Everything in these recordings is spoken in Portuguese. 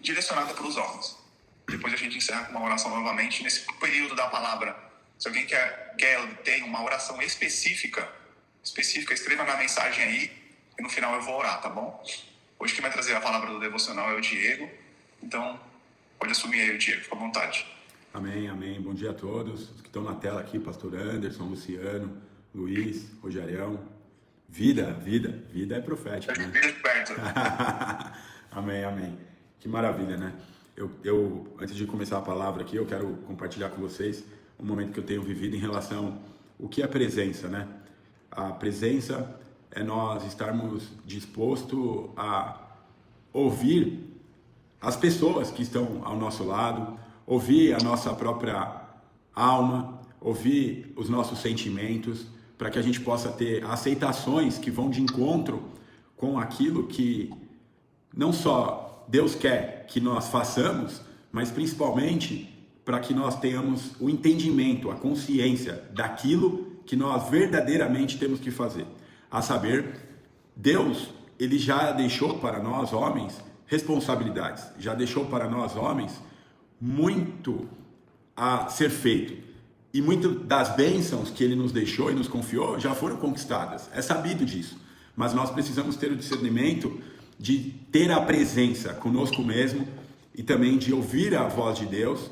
direcionada para os homens. Depois a gente encerra com uma oração novamente. Nesse período da palavra, se alguém quer ter uma oração específica, escreva na mensagem aí e no final eu vou orar, tá bom? Hoje quem vai trazer a palavra do devocional é o Diego, então pode assumir aí o Diego, fica à vontade. Amém, amém. Bom dia a todos os que estão na tela aqui, pastor Anderson, Luciano, Luiz, Rogerião. Vida é profética, né? Amém, amém. Que maravilha, né? Eu, antes de começar a palavra aqui, eu quero compartilhar com vocês um momento que eu tenho vivido em relação ao que é presença, né? A presença é nós estarmos dispostos a ouvir as pessoas que estão ao nosso lado, ouvir a nossa própria alma, ouvir os nossos sentimentos, para que a gente possa ter aceitações que vão de encontro com aquilo que não só Deus quer que nós façamos, mas principalmente para que nós tenhamos o entendimento, a consciência daquilo que nós verdadeiramente temos que fazer. A saber, Deus, ele já deixou para nós homens responsabilidades, já deixou para nós homens muito a ser feito. E muitas das bênçãos que ele nos deixou e nos confiou já foram conquistadas, é sabido disso. Mas nós precisamos ter o discernimento de ter a presença conosco mesmo e também de ouvir a voz de Deus,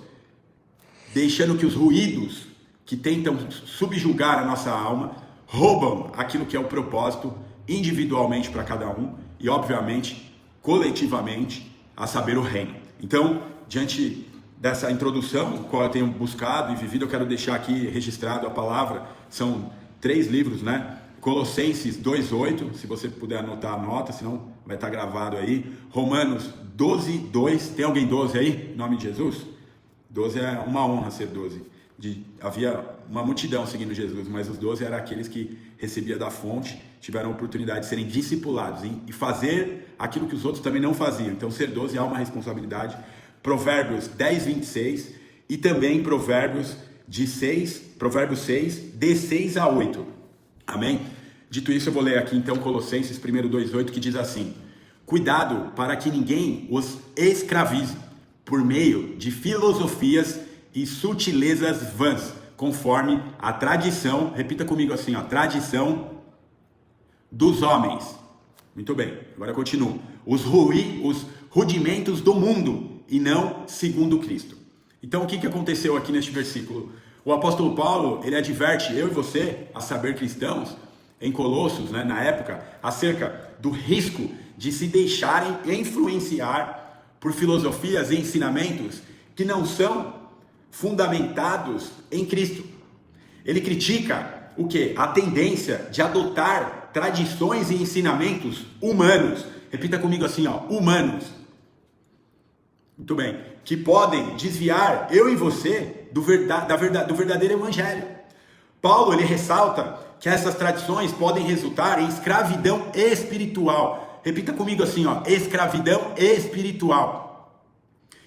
deixando que os ruídos que tentam subjugar a nossa alma roubam aquilo que é o propósito individualmente para cada um e obviamente coletivamente, a saber, o reino. Então, diante dessa introdução, qual eu tenho buscado e vivido, eu quero deixar aqui registrado a palavra. São 3 livros, né? Colossenses 2:8, se você puder anotar, anota, senão vai estar gravado aí. Romanos 12:2, tem alguém 12 aí? Em nome de Jesus? 12 é uma honra ser 12. Havia uma multidão seguindo Jesus, mas os 12 eram aqueles que recebiam da fonte, tiveram a oportunidade de serem discipulados e fazer aquilo que os outros também não faziam. Então ser 12 há uma responsabilidade. Provérbios 10:26 e também Provérbios 6, de 6 a 8. Amém? Dito isso, eu vou ler aqui então Colossenses 1:2:8, que diz assim: cuidado para que ninguém os escravize por meio de filosofias e sutilezas vãs, conforme a tradição, repita comigo assim, tradição dos homens. Muito bem, agora eu continuo. Os rudimentos do mundo e não segundo Cristo. Então o que aconteceu aqui neste versículo? O apóstolo Paulo, ele adverte eu e você, a saber, cristãos, em Colossos, né, na época, acerca do risco de se deixarem influenciar por filosofias e ensinamentos que não são fundamentados em Cristo. Ele critica o quê? A tendência de adotar tradições e ensinamentos humanos. Repita comigo assim, humanos. Muito bem. Que podem desviar eu e você do verdadeiro evangelho. Paulo, ele ressalta que essas tradições podem resultar em escravidão espiritual. Repita comigo assim, escravidão espiritual.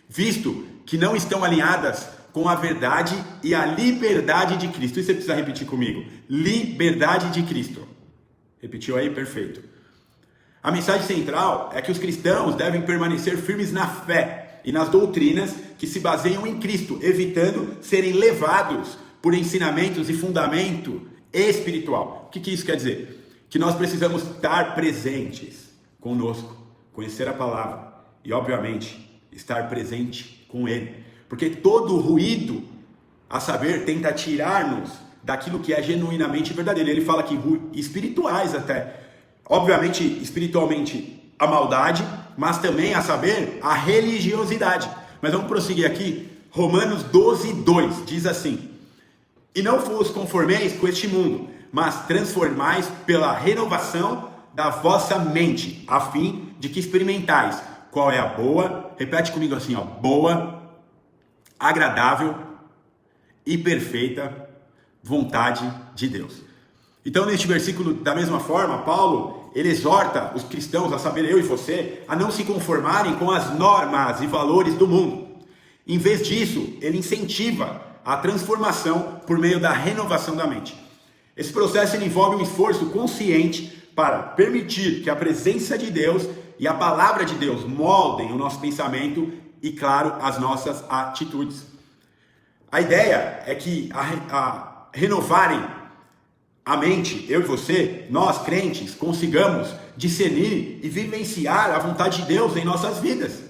Visto que não estão alinhadas com a verdade e a liberdade de Cristo. Isso você precisa repetir comigo. Liberdade de Cristo. Repetiu aí? Perfeito. A mensagem central é que os cristãos devem permanecer firmes na fé e nas doutrinas que se baseiam em Cristo, evitando serem levados por ensinamentos e fundamento espiritual. O que isso quer dizer? Que nós precisamos estar presentes conosco, conhecer a palavra e, obviamente, estar presente com Ele. Porque todo ruído, a saber, tenta tirar-nos daquilo que é genuinamente verdadeiro. Ele fala que espirituais até. Obviamente, espiritualmente, a maldade, mas também, a saber, a religiosidade. Mas vamos prosseguir aqui. Romanos 12:2 diz assim: e não vos conformeis com este mundo, mas transformais pela renovação da vossa mente, a fim de que experimentais qual é a boa, repete comigo assim, boa, agradável e perfeita vontade de Deus. Então, neste versículo, da mesma forma, Paulo, ele exorta os cristãos, a saber, eu e você, a não se conformarem com as normas e valores do mundo. Em vez disso, ele incentiva a transformação por meio da renovação da mente. Esse processo envolve um esforço consciente para permitir que a presença de Deus e a palavra de Deus moldem o nosso pensamento e, claro, as nossas atitudes. A ideia é que a renovarem a mente, eu e você, nós crentes, consigamos discernir e vivenciar a vontade de Deus em nossas vidas,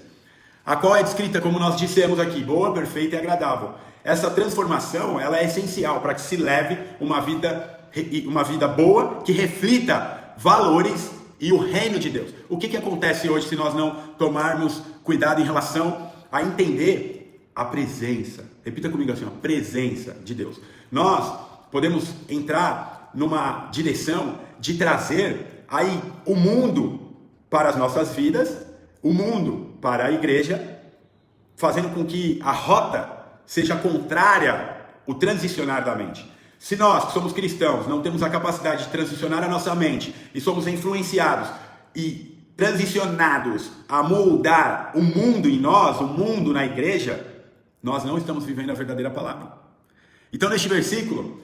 a qual é descrita, como nós dissemos aqui, boa, perfeita e agradável. Essa transformação, ela é essencial para que se leve uma vida boa, que reflita valores e o reino de Deus. O que acontece hoje se nós não tomarmos cuidado em relação a entender a presença? Repita comigo assim, a presença de Deus. Nós podemos entrar numa direção de trazer aí o mundo para as nossas vidas, o mundo para a igreja, fazendo com que a rota seja contrária ao transicionar da mente. Se nós, que somos cristãos, não temos a capacidade de transicionar a nossa mente e somos influenciados e transicionados a moldar o mundo em nós, o mundo na igreja, nós não estamos vivendo a verdadeira palavra. Então, neste versículo,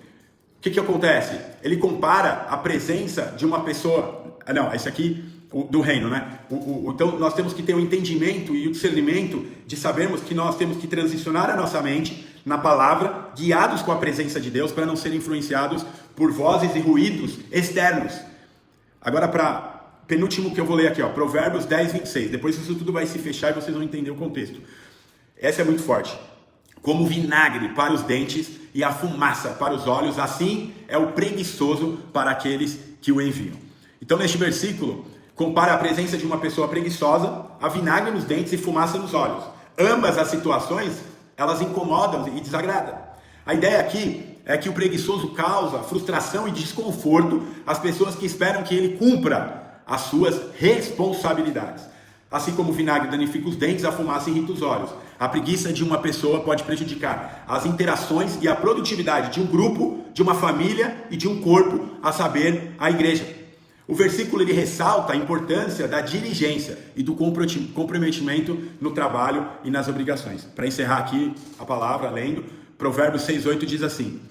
o que acontece? Ele compara a presença de uma pessoa... Não, esse aqui, do reino, né? Então, nós temos que ter o entendimento e o discernimento de sabermos que nós temos que transicionar a nossa mente na palavra, guiados com a presença de Deus, para não ser influenciados por vozes e ruídos externos. Agora, para penúltimo que eu vou ler aqui, ó, Provérbios 10, 26. Depois isso tudo vai se fechar e vocês vão entender o contexto. Essa é muito forte. Como vinagre para os dentes e a fumaça para os olhos, assim é o preguiçoso para aqueles que o enviam. Então, neste versículo, compara a presença de uma pessoa preguiçosa a vinagre nos dentes e fumaça nos olhos. Ambas as situações, elas incomodam e desagradam. A ideia aqui é que o preguiçoso causa frustração e desconforto às pessoas que esperam que ele cumpra as suas responsabilidades. Assim como o vinagre danifica os dentes, a fumaça irrita os olhos. A preguiça de uma pessoa pode prejudicar as interações e a produtividade de um grupo, de uma família e de um corpo, a saber, a igreja. O versículo ele ressalta a importância da diligência e do comprometimento no trabalho e nas obrigações. Para encerrar aqui a palavra, lendo, Provérbios 6,8 diz assim: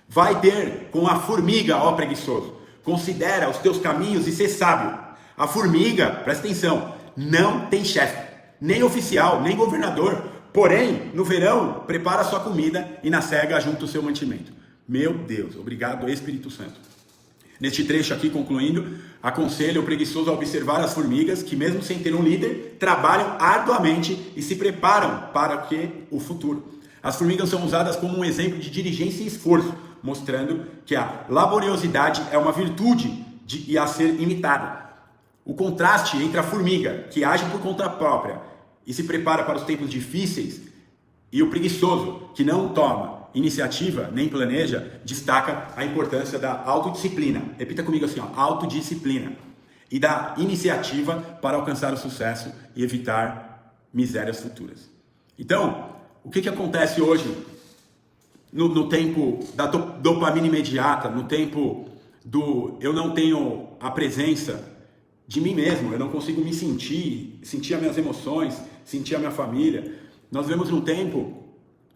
vai ter com a formiga, ó preguiçoso, considera os teus caminhos e ser sábio. A formiga, presta atenção, não tem chefe, nem oficial, nem governador, porém, no verão, prepara a sua comida e na cega ajunta o seu mantimento. Meu Deus, obrigado Espírito Santo. Neste trecho aqui, concluindo, aconselho o preguiçoso a observar as formigas que, mesmo sem ter um líder, trabalham arduamente e se preparam para o futuro. As formigas são usadas como um exemplo de diligência e esforço, mostrando que a laboriosidade é uma virtude e a ser imitada. O contraste entre a formiga, que age por conta própria e se prepara para os tempos difíceis, e o preguiçoso, que não toma iniciativa, nem planeja, destaca a importância da autodisciplina. Repita comigo assim, ó, autodisciplina. E da iniciativa para alcançar o sucesso e evitar misérias futuras. Então, o que acontece hoje no tempo da dopamina imediata, no tempo do eu não tenho a presença de mim mesmo, eu não consigo me sentir as minhas emoções, sentir a minha família. Nós vemos um tempo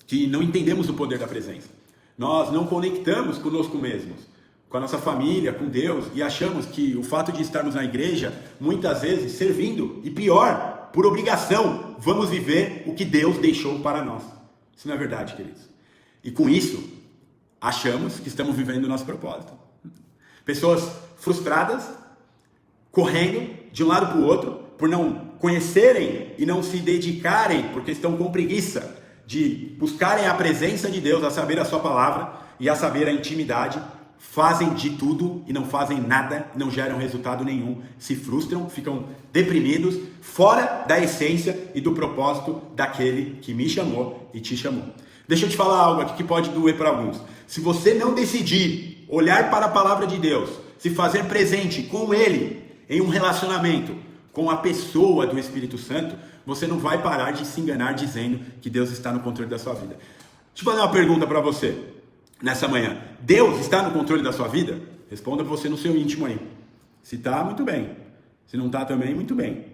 que não entendemos o poder da presença. Nós não conectamos conosco mesmos, com a nossa família, com Deus, e achamos que o fato de estarmos na igreja, muitas vezes servindo, e pior, por obrigação, vamos viver o que Deus deixou para nós. Isso não é verdade, queridos. E com isso, achamos que estamos vivendo o nosso propósito. Pessoas frustradas, correndo de um lado para o outro, por não conhecerem e não se dedicarem, porque estão com preguiça de buscarem a presença de Deus, a saber a sua palavra e a saber a intimidade, fazem de tudo e não fazem nada, não geram resultado nenhum, se frustram, ficam deprimidos, fora da essência e do propósito daquele que me chamou e te chamou. Deixa eu te falar algo aqui que pode doer para alguns. Se você não decidir olhar para a palavra de Deus, se fazer presente com Ele em um relacionamento com a pessoa do Espírito Santo, você não vai parar de se enganar dizendo que Deus está no controle da sua vida. Deixa eu fazer uma pergunta para você nessa manhã. Deus está no controle da sua vida? Responda você no seu íntimo aí. Se está, muito bem. Se não está também, muito bem.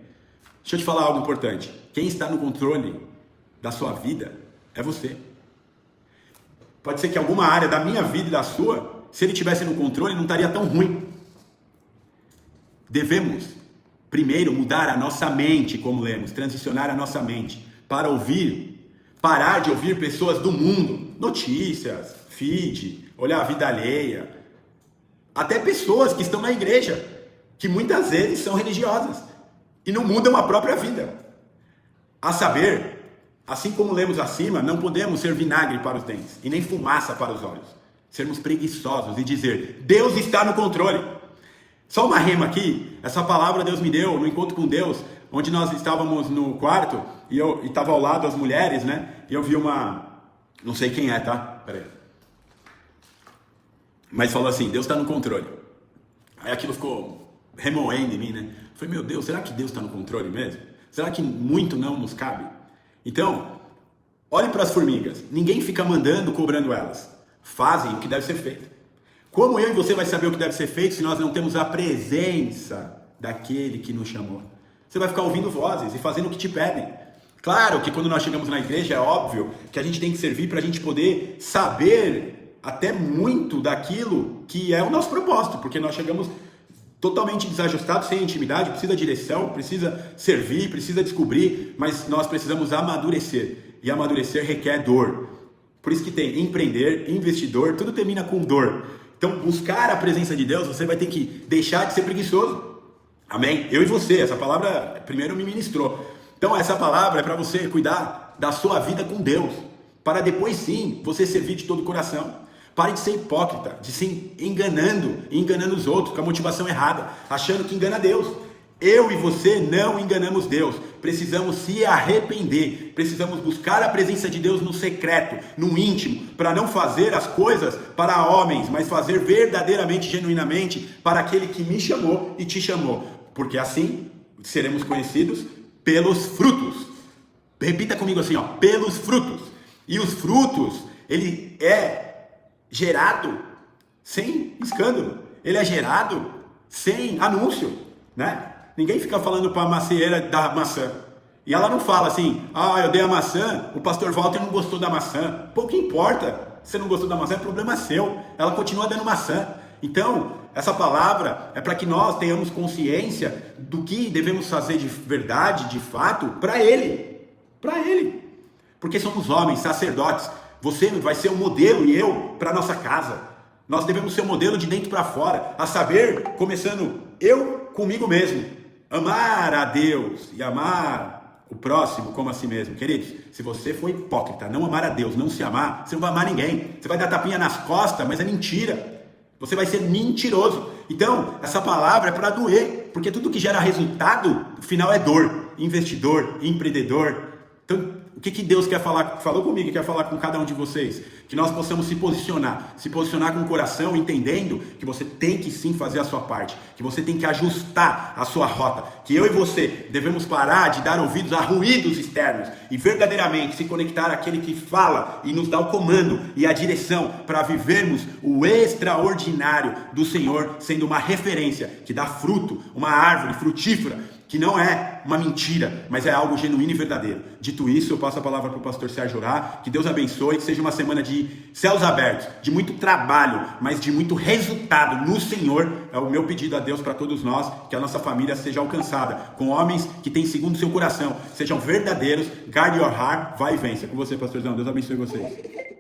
Deixa eu te falar algo importante. Quem está no controle da sua vida é você. Pode ser que alguma área da minha vida e da sua, se ele tivesse no controle, não estaria tão ruim. Devemos primeiro mudar a nossa mente, como lemos, transicionar a nossa mente para ouvir, parar de ouvir pessoas do mundo, notícias, feed, olhar a vida alheia, até pessoas que estão na igreja, que muitas vezes são religiosas e não mudam a própria vida. A saber, assim como lemos acima, não podemos ser vinagre para os dentes e nem fumaça para os olhos. Sermos preguiçosos e dizer, Deus está no controle. Só uma rema aqui, essa palavra Deus me deu no encontro com Deus, onde nós estávamos no quarto e eu estava ao lado as mulheres, né? E eu vi uma, não sei quem é, tá? Peraí. Mas falou assim, Deus está no controle. Aí aquilo ficou remoendo em mim, né? Eu falei, meu Deus, será que Deus está no controle mesmo? Será que muito não nos cabe? Então, olhe para as formigas. Ninguém fica mandando, cobrando elas. Fazem o que deve ser feito. Como eu e você vai saber o que deve ser feito se nós não temos a presença daquele que nos chamou? Você vai ficar ouvindo vozes e fazendo o que te pedem. Claro que quando nós chegamos na igreja é óbvio que a gente tem que servir para a gente poder saber até muito daquilo que é o nosso propósito, porque nós chegamos totalmente desajustados, sem intimidade, precisa de direção, precisa servir, precisa descobrir, mas nós precisamos amadurecer, e amadurecer requer dor. Por isso que tem empreender, investidor, tudo termina com dor. Então, buscar a presença de Deus, você vai ter que deixar de ser preguiçoso. Amém? Eu e você, essa palavra primeiro me ministrou. Então, essa palavra é para você cuidar da sua vida com Deus, para depois sim, você servir de todo o coração. Pare de ser hipócrita, de se enganando os outros com a motivação errada, achando que engana Deus. Eu e você não enganamos Deus. Precisamos se arrepender. Precisamos buscar a presença de Deus no secreto, no íntimo, para não fazer as coisas para homens, mas fazer verdadeiramente, genuinamente para aquele que me chamou e te chamou. Porque assim seremos conhecidos pelos frutos. Repita comigo assim, ó, pelos frutos. E os frutos, ele é gerado sem escândalo. Ele é gerado sem anúncio, né? Ninguém fica falando para a macieira da maçã. E ela não fala assim, eu dei a maçã, o pastor Walter não gostou da maçã. Pouco importa, se você não gostou da maçã, é problema seu. Ela continua dando maçã. Então, essa palavra é para que nós tenhamos consciência do que devemos fazer de verdade, de fato, para Ele. Para Ele. Porque somos homens, sacerdotes. Você vai ser um modelo e eu para nossa casa. Nós devemos ser um modelo de dentro para fora. A saber, começando eu comigo mesmo. Amar a Deus e amar o próximo como a si mesmo. Queridos, se você for hipócrita, não amar a Deus, não se amar, você não vai amar ninguém. Você vai dar tapinha nas costas, mas é mentira. Você vai ser mentiroso. Então, essa palavra é para doer. Porque tudo que gera resultado, no final é dor. Investidor, empreendedor. Então, o que Deus quer falar, falou comigo e quer falar com cada um de vocês? Que nós possamos se posicionar com o coração, entendendo que você tem que sim fazer a sua parte, que você tem que ajustar a sua rota, que eu e você devemos parar de dar ouvidos a ruídos externos e verdadeiramente se conectar àquele que fala e nos dá o comando e a direção para vivermos o extraordinário do Senhor, sendo uma referência que dá fruto, uma árvore frutífera, que não é uma mentira, mas é algo genuíno e verdadeiro. Dito isso, eu passo a palavra para o pastor Sérgio orar, que Deus abençoe, que seja uma semana de céus abertos, de muito trabalho, mas de muito resultado no Senhor. É o meu pedido a Deus para todos nós, que a nossa família seja alcançada, com homens que têm segundo o seu coração, sejam verdadeiros, guard your heart, vai e vença. Com você, pastorzão, Deus abençoe vocês.